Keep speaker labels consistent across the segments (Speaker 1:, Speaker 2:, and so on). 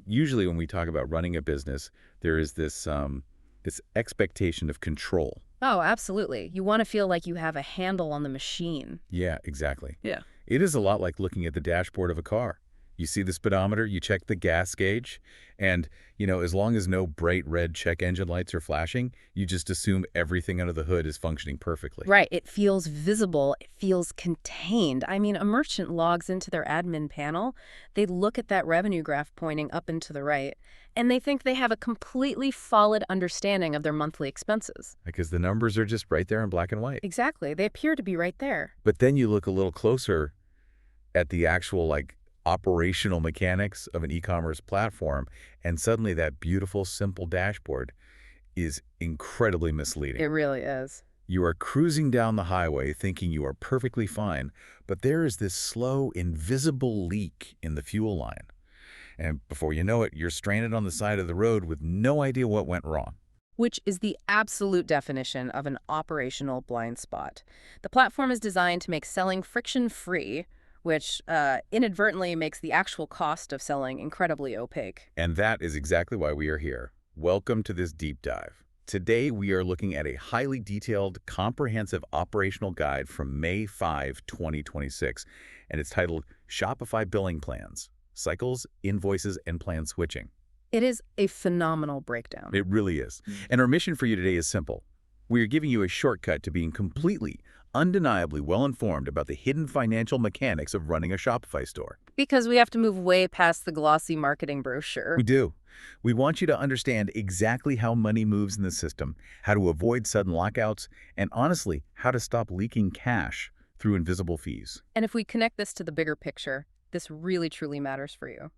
Speaker 1: Usually when we talk about running a business, there is this expectation of control.
Speaker 2: Oh, absolutely. You want to feel like you have a handle on the machine.
Speaker 1: Yeah, exactly.
Speaker 2: Yeah.
Speaker 1: It is a lot like looking at the dashboard of a car. You see the speedometer, you check the gas gauge, and, as long as no bright red check engine lights are flashing, you just assume everything under the hood is functioning perfectly.
Speaker 2: Right. It feels visible. It feels contained. I mean, a merchant logs into their admin panel. They look at that revenue graph pointing up and to the right, and they think they have a completely solid understanding of their monthly expenses.
Speaker 1: Because the numbers are just right there in black and white.
Speaker 2: Exactly. They appear to be right there.
Speaker 1: But then you look a little closer at the actual, operational mechanics of an e-commerce platform, and suddenly that beautiful, simple dashboard is incredibly misleading.
Speaker 2: It really is.
Speaker 1: You are cruising down the highway thinking you are perfectly fine, but there is this slow, invisible leak in the fuel line. And before you know it, you're stranded on the side of the road with no idea what went wrong.
Speaker 2: Which is the absolute definition of an operational blind spot. The platform is designed to make selling friction-free, which inadvertently makes the actual cost of selling incredibly opaque.
Speaker 1: And that is exactly why we are here. Welcome to this deep dive. Today, we are looking at a highly detailed, comprehensive operational guide from May 5, 2026, and it's titled Shopify Billing Plans, Cycles, Invoices, and Plan Switching.
Speaker 2: It is a phenomenal breakdown.
Speaker 1: It really is. And our mission for you today is simple. We are giving you a shortcut to being completely, undeniably well-informed about the hidden financial mechanics of running a Shopify store.
Speaker 2: Because we have to move way past the glossy marketing brochure.
Speaker 1: We do. We want you to understand exactly how money moves in the system, how to avoid sudden lockouts, and honestly, how to stop leaking cash through invisible fees.
Speaker 2: And if we connect this to the bigger picture, this really truly matters for you.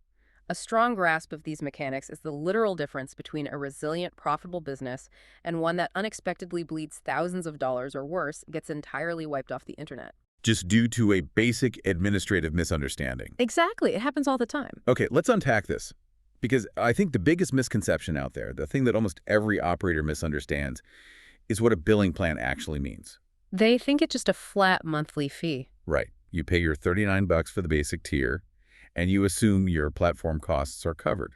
Speaker 2: A strong grasp of these mechanics is the literal difference between a resilient, profitable business and one that unexpectedly bleeds thousands of dollars or worse, gets entirely wiped off the internet.
Speaker 1: Just due to a basic administrative misunderstanding.
Speaker 2: Exactly. It happens all the time.
Speaker 1: Okay, let's unpack this. Because I think the biggest misconception out there, the thing that almost every operator misunderstands, is what a billing plan actually means.
Speaker 2: They think it's just a flat monthly fee.
Speaker 1: Right. You pay your $39 for the basic tier, and you assume your platform costs are covered.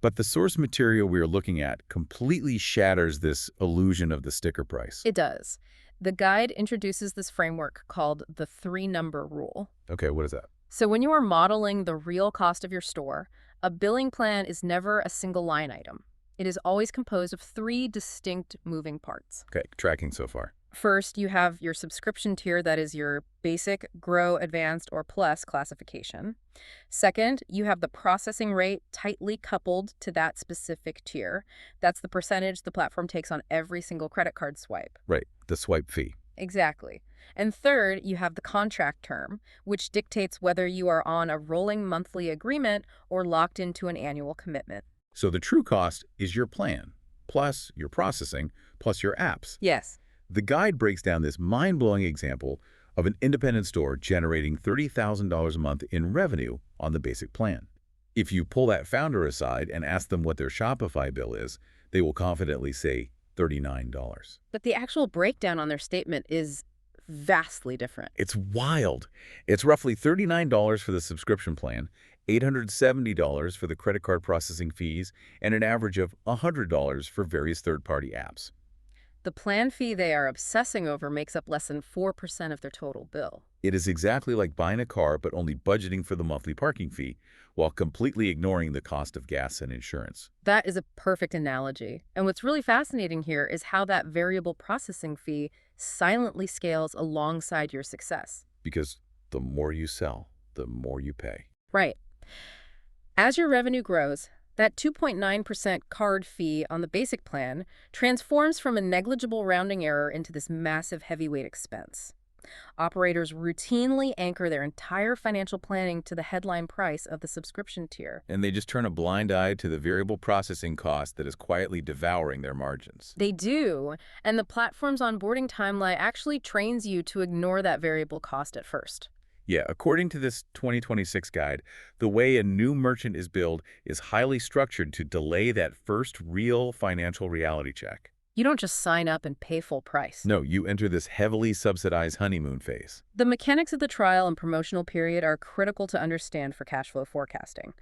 Speaker 1: But the source material we are looking at completely shatters this illusion of the sticker price.
Speaker 2: It does. The guide introduces this framework called the three-number rule.
Speaker 1: Okay, what is that?
Speaker 2: So when you are modeling the real cost of your store, a billing plan is never a single line item. It is always composed of three distinct moving parts.
Speaker 1: Okay, tracking so far.
Speaker 2: First, you have your subscription tier, that is your basic, grow, advanced, or plus classification. Second, you have the processing rate tightly coupled to that specific tier. That's the percentage the platform takes on every single credit card swipe.
Speaker 1: Right, the swipe fee.
Speaker 2: Exactly. And third, you have the contract term, which dictates whether you are on a rolling monthly agreement or locked into an annual commitment.
Speaker 1: So the true cost is your plan, plus your processing, plus your apps.
Speaker 2: Yes.
Speaker 1: The guide breaks down this mind-blowing example of an independent store generating $30,000 a month in revenue on the basic plan. If you pull that founder aside and ask them what their Shopify bill is, they will confidently say $39.
Speaker 2: But the actual breakdown on their statement is vastly different.
Speaker 1: It's wild. It's roughly $39 for the subscription plan, $870 for the credit card processing fees, and an average of $100 for various third-party apps.
Speaker 2: The plan fee they are obsessing over makes up less than 4% of their total bill.
Speaker 1: It is exactly like buying a car but only budgeting for the monthly parking fee while completely ignoring the cost of gas and insurance.
Speaker 2: That is a perfect analogy. And what's really fascinating here is how that variable processing fee silently scales alongside your success.
Speaker 1: Because the more you sell, the more you pay.
Speaker 2: Right. As your revenue grows, that 2.9% card fee on the basic plan transforms from a negligible rounding error into this massive heavyweight expense. Operators routinely anchor their entire financial planning to the headline price of the subscription tier.
Speaker 1: And they just turn a blind eye to the variable processing cost that is quietly devouring their margins.
Speaker 2: They do, and the platform's onboarding timeline actually trains you to ignore that variable cost at first.
Speaker 1: Yeah, according to this 2026 guide, the way a new merchant is billed is highly structured to delay that first real financial reality check.
Speaker 2: You don't just sign up and pay full price.
Speaker 1: No, you enter this heavily subsidized honeymoon phase.
Speaker 2: The mechanics of the trial and promotional period are critical to understand for cash flow forecasting.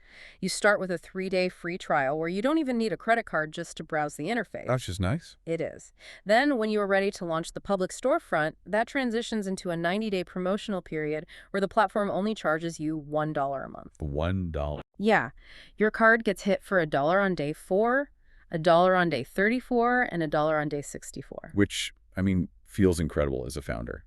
Speaker 2: You start with a 3-day free trial where you don't even need a credit card just to browse the interface.
Speaker 1: That's just nice.
Speaker 2: It is. Then, when you are ready to launch the public storefront, that transitions into a 90-day promotional period where the platform only charges you $1 a month.
Speaker 1: $1.
Speaker 2: Yeah, your card gets hit for $1 on day 4, $1 on day 34, and $1 on day 64.
Speaker 1: Which, feels incredible as a founder.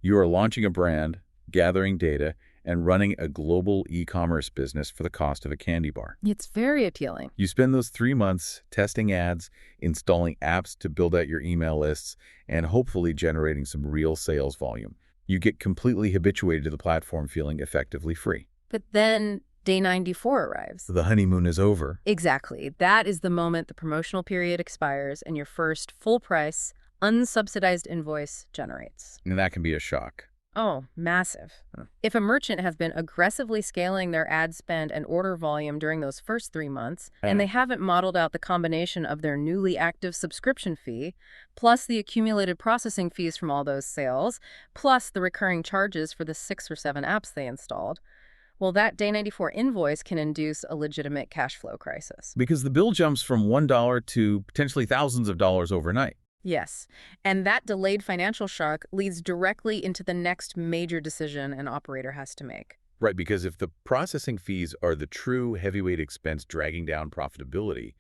Speaker 1: You are launching a brand, gathering data, and running a global e-commerce business for the cost of a candy bar.
Speaker 2: It's very appealing.
Speaker 1: You spend those 3 months testing ads, installing apps to build out your email lists, and hopefully generating some real sales volume. You get completely habituated to the platform feeling effectively free.
Speaker 2: But then day 94 arrives.
Speaker 1: The honeymoon is over.
Speaker 2: Exactly. That is the moment the promotional period expires and your first full-price, unsubsidized invoice generates.
Speaker 1: And that can be a shock.
Speaker 2: Oh, massive. If a merchant has been aggressively scaling their ad spend and order volume during those first 3 months, and they haven't modeled out the combination of their newly active subscription fee, plus the accumulated processing fees from all those sales, plus the recurring charges for the 6 or 7 apps they installed, well, that day 94 invoice can induce a legitimate cash flow crisis.
Speaker 1: Because the bill jumps from $1 to potentially thousands of dollars overnight.
Speaker 2: Yes, and that delayed financial shock leads directly into the next major decision an operator has to make.
Speaker 1: Right, because if the processing fees are the true heavyweight expense dragging down profitability,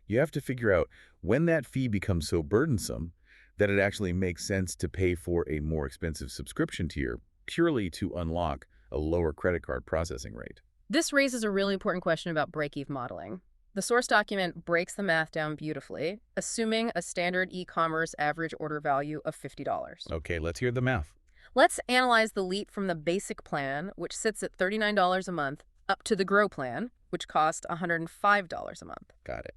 Speaker 1: you have to figure out when that fee becomes so burdensome that it actually makes sense to pay for a more expensive subscription tier purely to unlock a lower credit card processing rate.
Speaker 2: This raises a really important question about break-even modeling. The source document breaks the math down beautifully, assuming a standard e-commerce average order value of $50.
Speaker 1: Okay, let's hear the math.
Speaker 2: Let's analyze the leap from the basic plan, which sits at $39 a month, up to the Grow plan, which costs $105 a month.
Speaker 1: Got it.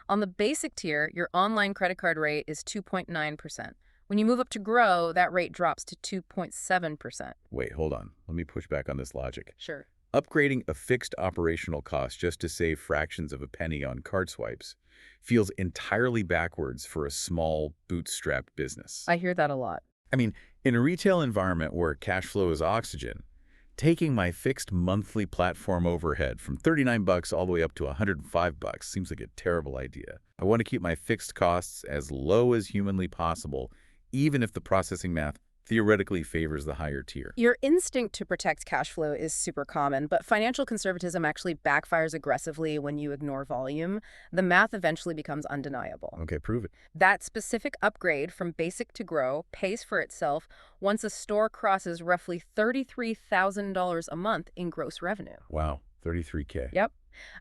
Speaker 2: On the basic tier, your online credit card rate is 2.9%. When you move up to Grow, that rate drops to 2.7%.
Speaker 1: Wait, hold on. Let me push back on this logic.
Speaker 2: Sure.
Speaker 1: Upgrading a fixed operational cost just to save fractions of a penny on card swipes feels entirely backwards for a small, bootstrapped business.
Speaker 2: I hear that a lot.
Speaker 1: In a retail environment where cash flow is oxygen, taking my fixed monthly platform overhead from $39 all the way up to $105 seems like a terrible idea. I want to keep my fixed costs as low as humanly possible, even if the processing math theoretically favors the higher tier.
Speaker 2: Your instinct to protect cash flow is super common, but financial conservatism actually backfires aggressively when you ignore volume. The math eventually becomes undeniable.
Speaker 1: Okay, prove it.
Speaker 2: That specific upgrade from basic to Grow pays for itself once a store crosses roughly $33,000 a month in gross revenue.
Speaker 1: Wow, $33K.
Speaker 2: Yep.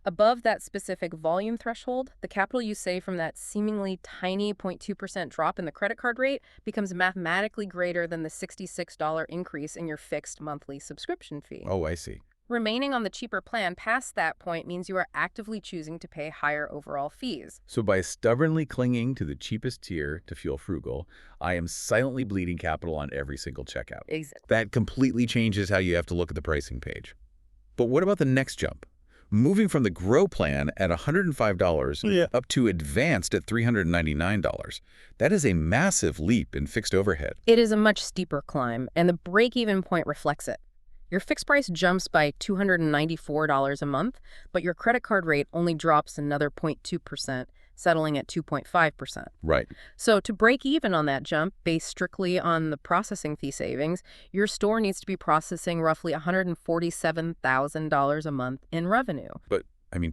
Speaker 2: Above that specific volume threshold, the capital you save from that seemingly tiny 0.2% drop in the credit card rate becomes mathematically greater than the $66 increase in your fixed monthly subscription fee.
Speaker 1: Oh, I see.
Speaker 2: Remaining on the cheaper plan past that point means you are actively choosing to pay higher overall fees.
Speaker 1: So by stubbornly clinging to the cheapest tier to feel frugal, I am silently bleeding capital on every single checkout.
Speaker 2: Exactly.
Speaker 1: That completely changes how you have to look at the pricing page. But what about the next jump? Moving from the Grow plan at $105 up to Advanced at $399. That is a massive leap in fixed overhead.
Speaker 2: It is a much steeper climb, and the break-even point reflects it. Your fixed price jumps by $294 a month, but your credit card rate only drops another 0.2%, settling at 2.5%.
Speaker 1: Right.
Speaker 2: So to break even on that jump, based strictly on the processing fee savings, your store needs to be processing roughly $147,000 a month in revenue.
Speaker 1: But,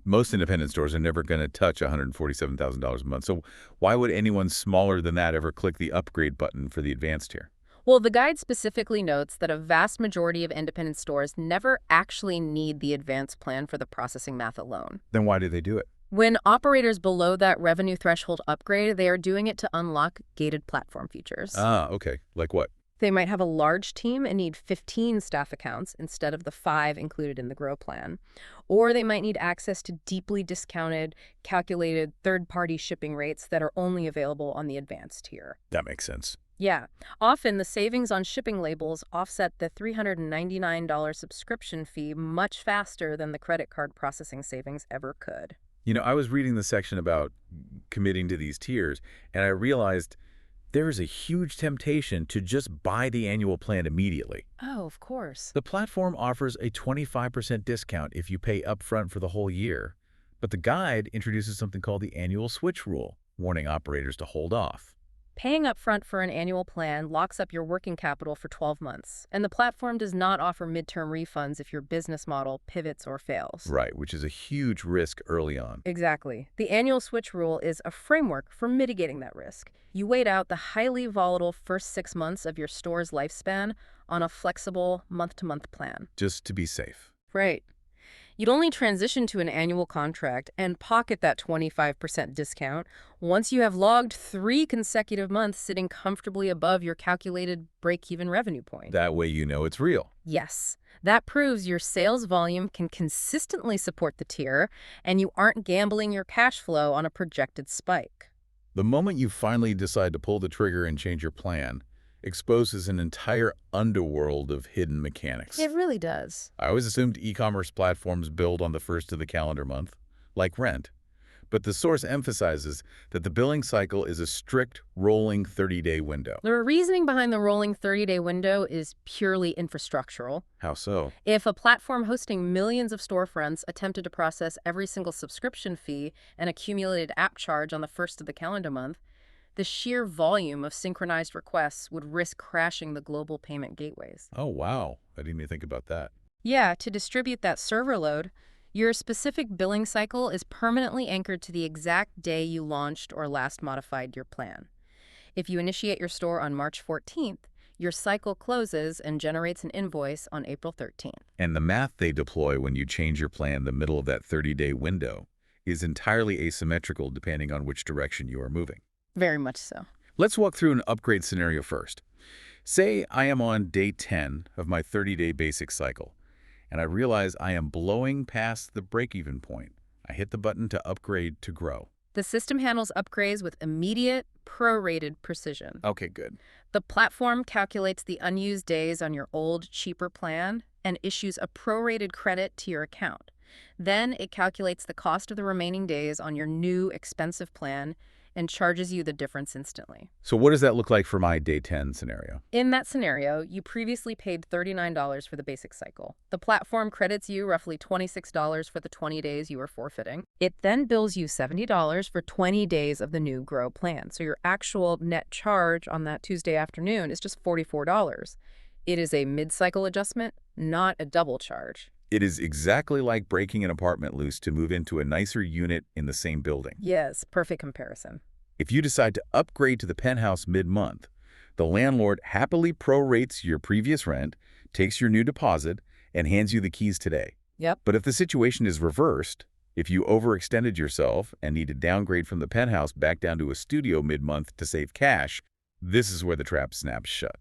Speaker 1: most independent stores are never going to touch $147,000 a month. So why would anyone smaller than that ever click the upgrade button for the Advanced tier?
Speaker 2: Well, the guide specifically notes that a vast majority of independent stores never actually need the Advanced plan for the processing math alone.
Speaker 1: Then why do they do it?
Speaker 2: When operators below that revenue threshold upgrade, they are doing it to unlock gated platform features.
Speaker 1: Ah, okay. Like what?
Speaker 2: They might have a large team and need 15 staff accounts instead of the 5 included in the Grow plan. Or they might need access to deeply discounted, calculated third-party shipping rates that are only available on the Advanced tier.
Speaker 1: That makes sense.
Speaker 2: Yeah. Often, the savings on shipping labels offset the $399 subscription fee much faster than the credit card processing savings ever could.
Speaker 1: I was reading the section about committing to these tiers, and I realized there is a huge temptation to just buy the annual plan immediately.
Speaker 2: Oh, of course.
Speaker 1: The platform offers a 25% discount if you pay upfront for the whole year, but the guide introduces something called the annual switch rule, warning operators to hold off.
Speaker 2: Paying upfront for an annual plan locks up your working capital for 12 months, and the platform does not offer midterm refunds if your business model pivots or fails.
Speaker 1: Right, which is a huge risk early on.
Speaker 2: Exactly. The annual switch rule is a framework for mitigating that risk. You wait out the highly volatile first 6 months of your store's lifespan on a flexible month-to-month plan.
Speaker 1: Just to be safe.
Speaker 2: Right. You'd only transition to an annual contract and pocket that 25% discount once you have logged 3 consecutive months sitting comfortably above your calculated break-even revenue point.
Speaker 1: That way you know it's real.
Speaker 2: Yes, that proves your sales volume can consistently support the tier and you aren't gambling your cash flow on a projected spike.
Speaker 1: The moment you finally decide to pull the trigger and change your plan, exposes an entire underworld of hidden mechanics.
Speaker 2: It really does.
Speaker 1: I always assumed e-commerce platforms build on the first of the calendar month, like rent. But the source emphasizes that the billing cycle is a strict rolling 30-day window.
Speaker 2: The reasoning behind the rolling 30-day window is purely infrastructural.
Speaker 1: How so?
Speaker 2: If a platform hosting millions of storefronts attempted to process every single subscription fee and accumulated app charge on the first of the calendar month, the sheer volume of synchronized requests would risk crashing the global payment gateways.
Speaker 1: Oh, wow. I didn't even think about that.
Speaker 2: Yeah, to distribute that server load, your specific billing cycle is permanently anchored to the exact day you launched or last modified your plan. If you initiate your store on March 14th, your cycle closes and generates an invoice on April 13th.
Speaker 1: And the math they deploy when you change your plan in the middle of that 30-day window is entirely asymmetrical depending on which direction you are moving.
Speaker 2: Very much so.
Speaker 1: Let's walk through an upgrade scenario first. Say I am on day 10 of my 30-day basic cycle, and I realize I am blowing past the break-even point. I hit the button to upgrade to grow.
Speaker 2: The system handles upgrades with immediate, prorated precision.
Speaker 1: Okay, good.
Speaker 2: The platform calculates the unused days on your old, cheaper plan and issues a prorated credit to your account. Then it calculates the cost of the remaining days on your new, expensive plan and charges you the difference instantly.
Speaker 1: So what does that look like for my day 10 scenario?
Speaker 2: In that scenario, you previously paid $39 for the basic cycle. The platform credits you roughly $26 for the 20 days you were forfeiting. It then bills you $70 for 20 days of the new Grow plan. So your actual net charge on that Tuesday afternoon is just $44. It is a mid-cycle adjustment, not a double charge.
Speaker 1: It is exactly like breaking an apartment loose to move into a nicer unit in the same building.
Speaker 2: Yes, perfect comparison.
Speaker 1: If you decide to upgrade to the penthouse mid-month, the landlord happily prorates your previous rent, takes your new deposit, and hands you the keys today.
Speaker 2: Yep.
Speaker 1: But if the situation is reversed, if you overextended yourself and need to downgrade from the penthouse back down to a studio mid-month to save cash, this is where the trap snaps shut.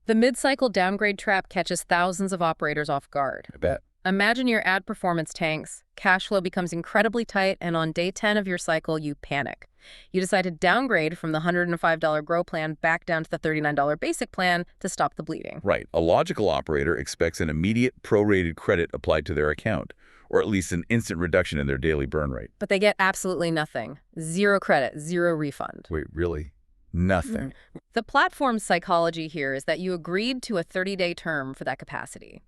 Speaker 2: The mid-cycle downgrade trap catches thousands of operators off guard.
Speaker 1: I bet.
Speaker 2: Imagine your ad performance tanks, cash flow becomes incredibly tight, and on day 10 of your cycle, you panic. You decide to downgrade from the $105 Grow plan back down to the $39 basic plan to stop the bleeding.
Speaker 1: Right. A logical operator expects an immediate prorated credit applied to their account, or at least an instant reduction in their daily burn rate.
Speaker 2: But they get absolutely nothing. Zero credit, zero refund.
Speaker 1: Wait, really? Nothing.
Speaker 2: The platform's psychology here is that you agreed to a 30-day term for that capacity.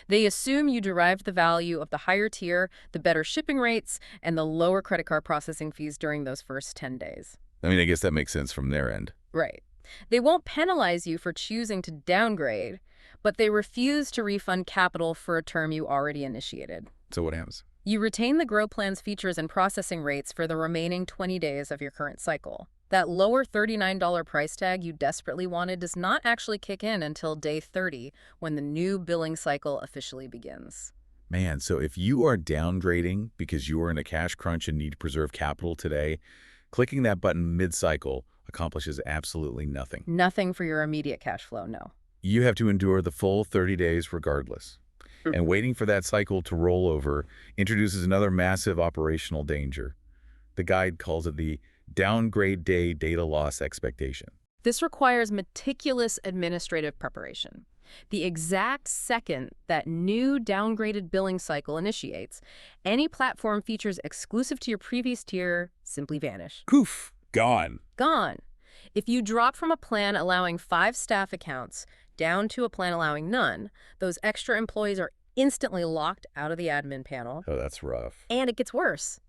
Speaker 2: They assume you derived the value of the higher tier, the better shipping rates, and the lower credit card processing fees during those first 10 days.
Speaker 1: I mean, I guess that makes sense from their end.
Speaker 2: Right. They won't penalize you for choosing to downgrade, but they refuse to refund capital for a term you already initiated.
Speaker 1: So what happens?
Speaker 2: You retain the Grow plan's features and processing rates for the remaining 20 days of your current cycle. That lower $39 price tag you desperately wanted does not actually kick in until day 30, when the new billing cycle officially begins.
Speaker 1: Man, so if you are downgrading because you are in a cash crunch and need to preserve capital today, clicking that button mid-cycle accomplishes absolutely nothing.
Speaker 2: Nothing for your immediate cash flow, no.
Speaker 1: You have to endure the full 30 days regardless. And waiting for that cycle to roll over introduces another massive operational danger. The guide calls it the downgrade day data loss expectation.
Speaker 2: This requires meticulous administrative preparation. The exact second that new downgraded billing cycle initiates, any platform features exclusive to your previous tier simply vanish.
Speaker 1: Poof, gone.
Speaker 2: Gone. If you drop from a plan allowing 5 staff accounts down to a plan allowing none, those extra employees are instantly locked out of the admin panel.
Speaker 1: Oh, that's rough.
Speaker 2: And it gets worse.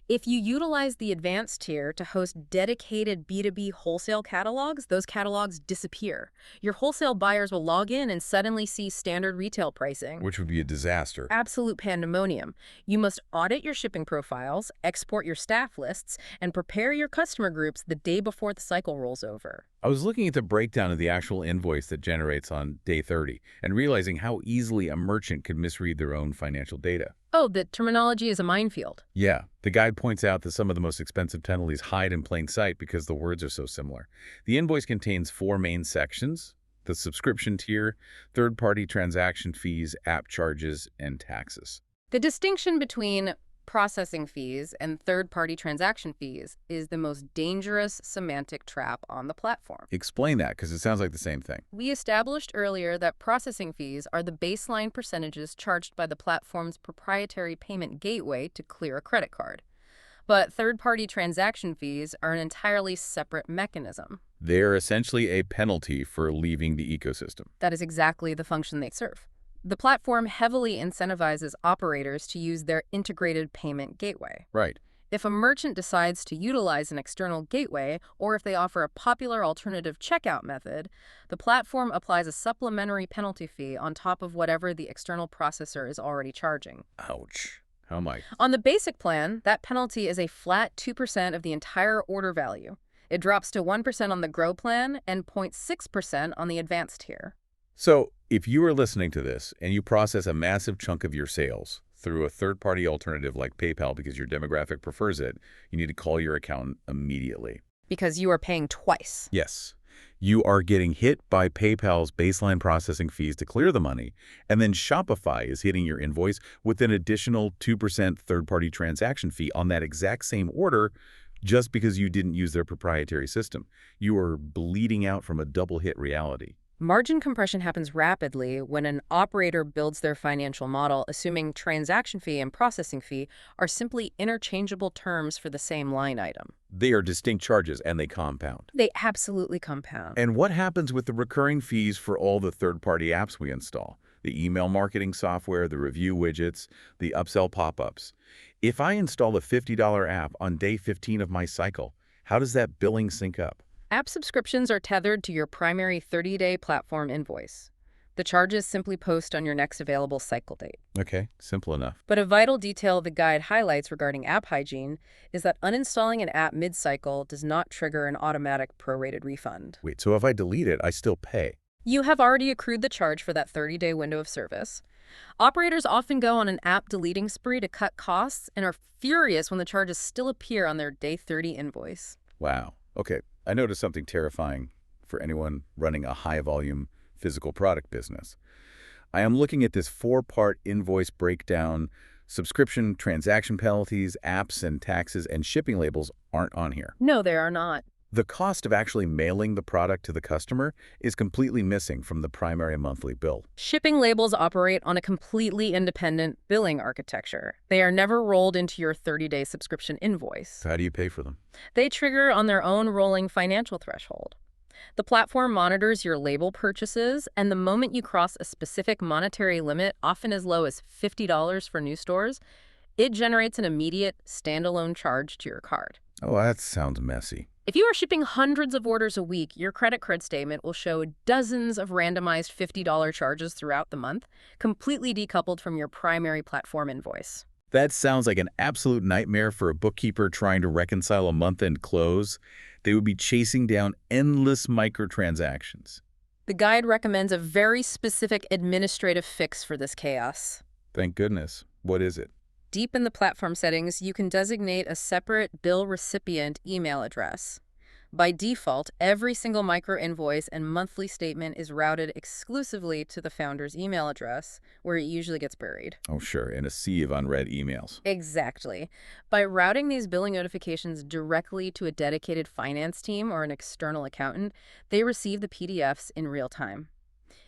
Speaker 2: If you utilize the advanced tier to host dedicated B2B wholesale catalogs, those catalogs disappear. Your wholesale buyers will log in and suddenly see standard retail pricing.
Speaker 1: Which would be a disaster.
Speaker 2: Absolute pandemonium. You must audit your shipping profiles, export your staff lists, and prepare your customer groups the day before the cycle rolls over.
Speaker 1: I was looking at the breakdown of the actual invoice that generates on day 30 and realizing how easily a merchant could misread their own financial data.
Speaker 2: Oh, the terminology is a minefield.
Speaker 1: Yeah, the guide points out that some of the most expensive penalties hide in plain sight because the words are so similar. The invoice contains 4 main sections: the subscription tier, third-party transaction fees, app charges, and taxes.
Speaker 2: The distinction between processing fees and third-party transaction fees is the most dangerous semantic trap on the platform.
Speaker 1: Explain that, because it sounds like the same thing.
Speaker 2: We established earlier that processing fees are the baseline percentages charged by the platform's proprietary payment gateway to clear a credit card. But third-party transaction fees are an entirely separate mechanism.
Speaker 1: They're essentially a penalty for leaving the ecosystem.
Speaker 2: That is exactly the function they serve. The platform heavily incentivizes operators to use their integrated payment gateway.
Speaker 1: Right.
Speaker 2: If a merchant decides to utilize an external gateway, or if they offer a popular alternative checkout method, the platform applies a supplementary penalty fee on top of whatever the external processor is already charging.
Speaker 1: Ouch. How am I?
Speaker 2: On the basic plan, that penalty is a flat 2% of the entire order value. It drops to 1% on the Grow plan and 0.6% on the Advanced tier.
Speaker 1: So, if you are listening to this and you process a massive chunk of your sales through a third-party alternative like PayPal because your demographic prefers it, you need to call your accountant immediately.
Speaker 2: Because you are paying twice.
Speaker 1: Yes. You are getting hit by PayPal's baseline processing fees to clear the money, and then Shopify is hitting your invoice with an additional 2% third-party transaction fee on that exact same order just because you didn't use their proprietary system. You are bleeding out from a double-hit reality.
Speaker 2: Margin compression happens rapidly when an operator builds their financial model assuming transaction fee and processing fee are simply interchangeable terms for the same line item.
Speaker 1: They are distinct charges, and they compound.
Speaker 2: They absolutely compound.
Speaker 1: And what happens with the recurring fees for all the third-party apps we install? The email marketing software, the review widgets, the upsell pop-ups. If I install a $50 app on day 15 of my cycle, how does that billing sync up?
Speaker 2: App subscriptions are tethered to your primary 30-day platform invoice. The charges simply post on your next available cycle date.
Speaker 1: Okay, simple enough.
Speaker 2: But a vital detail the guide highlights regarding app hygiene is that uninstalling an app mid-cycle does not trigger an automatic prorated refund.
Speaker 1: Wait, so if I delete it, I still pay?
Speaker 2: You have already accrued the charge for that 30-day window of service. Operators often go on an app deleting spree to cut costs and are furious when the charges still appear on their day 30 invoice.
Speaker 1: Wow. Okay, I noticed something terrifying for anyone running a high-volume physical product business. I am looking at this 4-part invoice breakdown. Subscription, transaction penalties, apps and taxes, and shipping labels aren't on here.
Speaker 2: No, they are not.
Speaker 1: The cost of actually mailing the product to the customer is completely missing from the primary monthly bill.
Speaker 2: Shipping labels operate on a completely independent billing architecture. They are never rolled into your 30-day subscription invoice.
Speaker 1: So how do you pay for them?
Speaker 2: They trigger on their own rolling financial threshold. The platform monitors your label purchases, and the moment you cross a specific monetary limit, often as low as $50 for new stores, it generates an immediate standalone charge to your card.
Speaker 1: Oh, that sounds messy.
Speaker 2: If you are shipping hundreds of orders a week, your credit card statement will show dozens of randomized $50 charges throughout the month, completely decoupled from your primary platform invoice.
Speaker 1: That sounds like an absolute nightmare for a bookkeeper trying to reconcile a month-end close. They would be chasing down endless microtransactions.
Speaker 2: The guide recommends a very specific administrative fix for this chaos.
Speaker 1: Thank goodness. What is it?
Speaker 2: Deep in the platform settings, you can designate a separate bill recipient email address. By default, every single micro-invoice and monthly statement is routed exclusively to the founder's email address, where it usually gets buried.
Speaker 1: Oh, sure, in a sea of unread emails.
Speaker 2: Exactly. By routing these billing notifications directly to a dedicated finance team or an external accountant, they receive the PDFs in real time.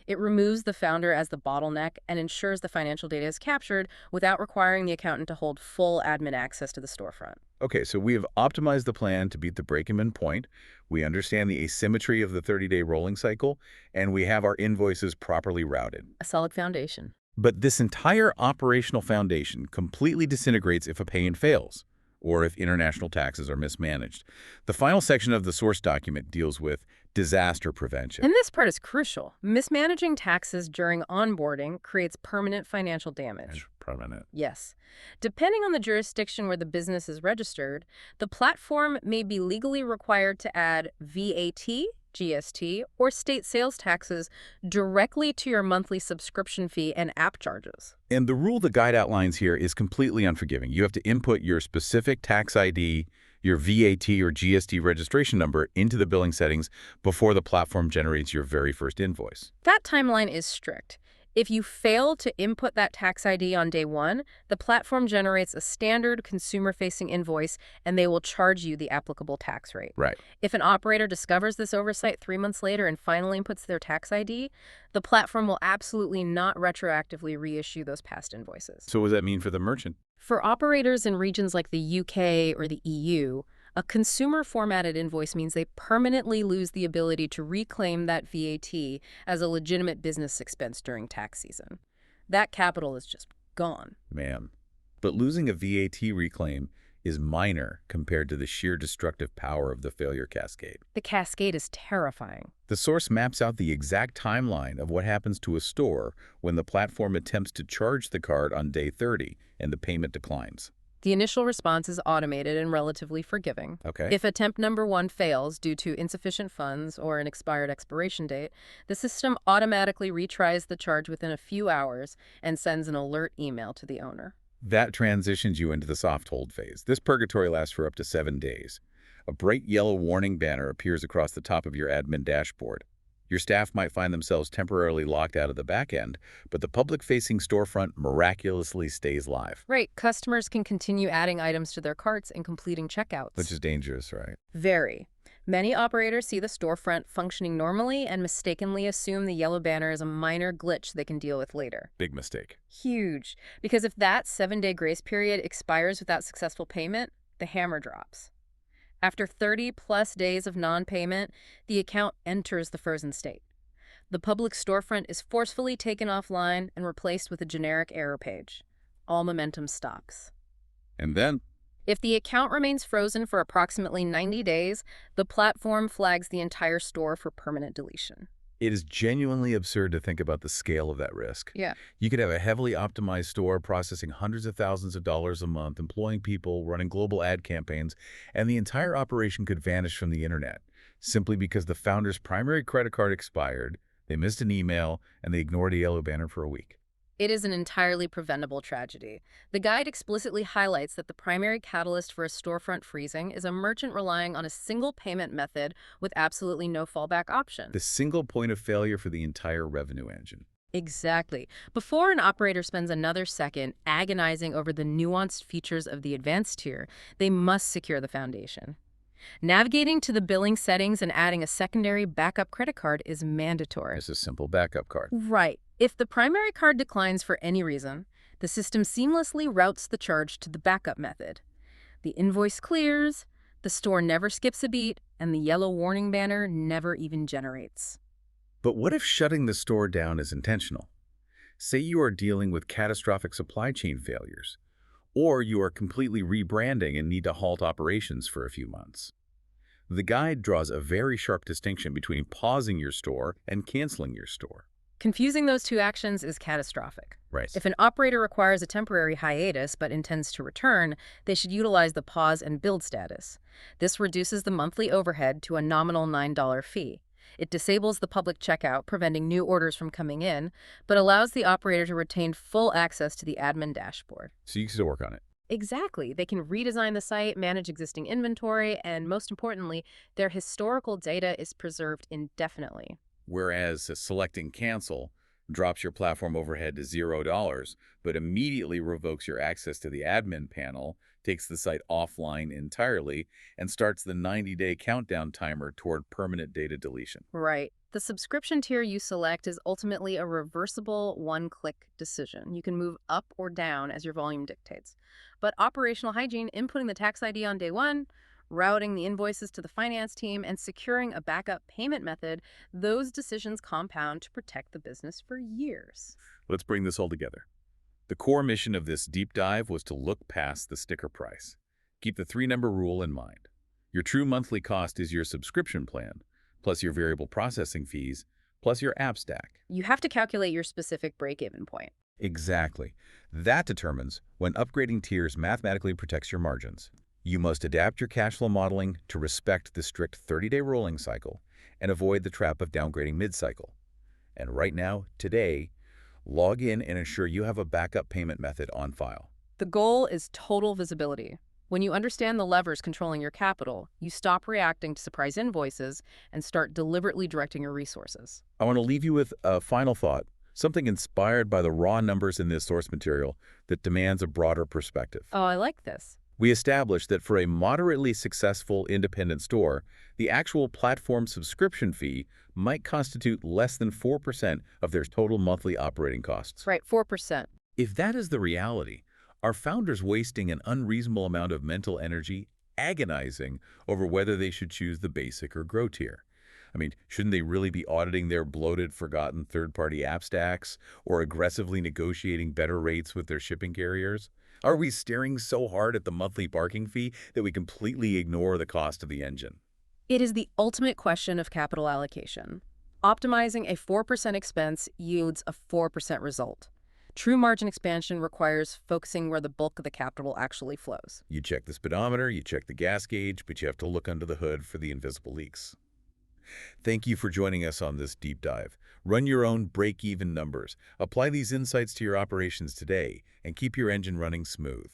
Speaker 2: It removes the founder as the bottleneck and ensures the financial data is captured without requiring the accountant to hold full admin access to the storefront.
Speaker 1: Okay, so we have optimized the plan to beat the break-even point. We understand the asymmetry of the 30-day rolling cycle, and we have our invoices properly routed.
Speaker 2: A solid foundation.
Speaker 1: But this entire operational foundation completely disintegrates if a pay-in fails, or if international taxes are mismanaged. The final section of the source document deals with disaster prevention.
Speaker 2: And this part is crucial. Mismanaging taxes during onboarding creates permanent financial damage.
Speaker 1: Permanent.
Speaker 2: Yes. Depending on the jurisdiction where the business is registered, the platform may be legally required to add VAT, GST, or state sales taxes directly to your monthly subscription fee and app charges.
Speaker 1: And the rule the guide outlines here is completely unforgiving. You have to input your specific tax ID, your VAT or GST registration number into the billing settings before the platform generates your very first invoice.
Speaker 2: That timeline is strict. If you fail to input that tax ID on day one, the platform generates a standard consumer-facing invoice, and they will charge you the applicable tax rate.
Speaker 1: Right.
Speaker 2: If an operator discovers this oversight 3 months later and finally inputs their tax ID, the platform will absolutely not retroactively reissue those past invoices.
Speaker 1: So what does that mean for the merchant?
Speaker 2: For operators in regions like the UK or the EU, a consumer-formatted invoice means they permanently lose the ability to reclaim that VAT as a legitimate business expense during tax season. That capital is just gone.
Speaker 1: Man. But losing a VAT reclaim is minor compared to the sheer destructive power of the failure cascade.
Speaker 2: The cascade is terrifying.
Speaker 1: The source maps out the exact timeline of what happens to a store when the platform attempts to charge the card on day 30 and the payment declines.
Speaker 2: The initial response is automated and relatively forgiving.
Speaker 1: Okay.
Speaker 2: If attempt number 1 fails due to insufficient funds or an expired expiration date, the system automatically retries the charge within a few hours and sends an alert email to the owner.
Speaker 1: That transitions you into the soft hold phase. This purgatory lasts for up to 7 days. A bright yellow warning banner appears across the top of your admin dashboard. Your staff might find themselves temporarily locked out of the back end, but the public-facing storefront miraculously stays live.
Speaker 2: Right, customers can continue adding items to their carts and completing checkouts.
Speaker 1: Which is dangerous, right?
Speaker 2: Very. Many operators see the storefront functioning normally and mistakenly assume the yellow banner is a minor glitch they can deal with later.
Speaker 1: Big mistake.
Speaker 2: Huge. Because if that 7-day grace period expires without successful payment, the hammer drops. After 30-plus days of non-payment, the account enters the frozen state. The public storefront is forcefully taken offline and replaced with a generic error page. All momentum stops.
Speaker 1: And then?
Speaker 2: If the account remains frozen for approximately 90 days, the platform flags the entire store for permanent deletion.
Speaker 1: It is genuinely absurd to think about the scale of that risk.
Speaker 2: Yeah.
Speaker 1: You could have a heavily optimized store processing hundreds of thousands of dollars a month, employing people, running global ad campaigns, and the entire operation could vanish from the internet simply because the founder's primary credit card expired, they missed an email, and they ignored a yellow banner for a week.
Speaker 2: It is an entirely preventable tragedy. The guide explicitly highlights that the primary catalyst for a storefront freezing is a merchant relying on a single payment method with absolutely no fallback option.
Speaker 1: The single point of failure for the entire revenue engine.
Speaker 2: Exactly. Before an operator spends another second agonizing over the nuanced features of the advanced tier, they must secure the foundation. Navigating to the billing settings and adding a secondary backup credit card is mandatory.
Speaker 1: It's a simple backup card.
Speaker 2: Right. If the primary card declines for any reason, the system seamlessly routes the charge to the backup method. The invoice clears, the store never skips a beat, and the yellow warning banner never even generates.
Speaker 1: But what if shutting the store down is intentional? Say you are dealing with catastrophic supply chain failures, or you are completely rebranding and need to halt operations for a few months. The guide draws a very sharp distinction between pausing your store and canceling your store.
Speaker 2: Confusing those two actions is catastrophic.
Speaker 1: Right.
Speaker 2: If an operator requires a temporary hiatus but intends to return, they should utilize the pause and build status. This reduces the monthly overhead to a nominal $9 fee. It disables the public checkout, preventing new orders from coming in, but allows the operator to retain full access to the admin dashboard.
Speaker 1: So you can still work on it.
Speaker 2: Exactly. They can redesign the site, manage existing inventory, and most importantly, their historical data is preserved indefinitely.
Speaker 1: Whereas selecting cancel drops your platform overhead to $0, but immediately revokes your access to the admin panel, takes the site offline entirely, and starts the 90-day countdown timer toward permanent data deletion.
Speaker 2: Right. The subscription tier you select is ultimately a reversible one-click decision. You can move up or down as your volume dictates. But operational hygiene, inputting the tax ID on day one, routing the invoices to the finance team, and securing a backup payment method, those decisions compound to protect the business for years.
Speaker 1: Let's bring this all together. The core mission of this deep dive was to look past the sticker price. Keep the three-number rule in mind. Your true monthly cost is your subscription plan, plus your variable processing fees, plus your app stack.
Speaker 2: You have to calculate your specific break-even point.
Speaker 1: Exactly. That determines when upgrading tiers mathematically protects your margins. You must adapt your cash flow modeling to respect the strict 30-day rolling cycle and avoid the trap of downgrading mid-cycle. And right now, today, log in and ensure you have a backup payment method on file.
Speaker 2: The goal is total visibility. When you understand the levers controlling your capital, you stop reacting to surprise invoices and start deliberately directing your resources.
Speaker 1: I want to leave you with a final thought, something inspired by the raw numbers in this source material that demands a broader perspective.
Speaker 2: Oh, I like this.
Speaker 1: We established that for a moderately successful independent store, the actual platform subscription fee might constitute less than 4% of their total monthly operating costs.
Speaker 2: Right, 4%.
Speaker 1: If that is the reality, are founders wasting an unreasonable amount of mental energy agonizing over whether they should choose the basic or grow tier? I mean, shouldn't they really be auditing their bloated, forgotten third-party app stacks or aggressively negotiating better rates with their shipping carriers? Are we staring so hard at the monthly parking fee that we completely ignore the cost of the engine?
Speaker 2: It is the ultimate question of capital allocation. Optimizing a 4% expense yields a 4% result. True margin expansion requires focusing where the bulk of the capital actually flows.
Speaker 1: You check the speedometer, you check the gas gauge, but you have to look under the hood for the invisible leaks. Thank you for joining us on this deep dive. Run your own break-even numbers, apply these insights to your operations today, and keep your engine running smooth.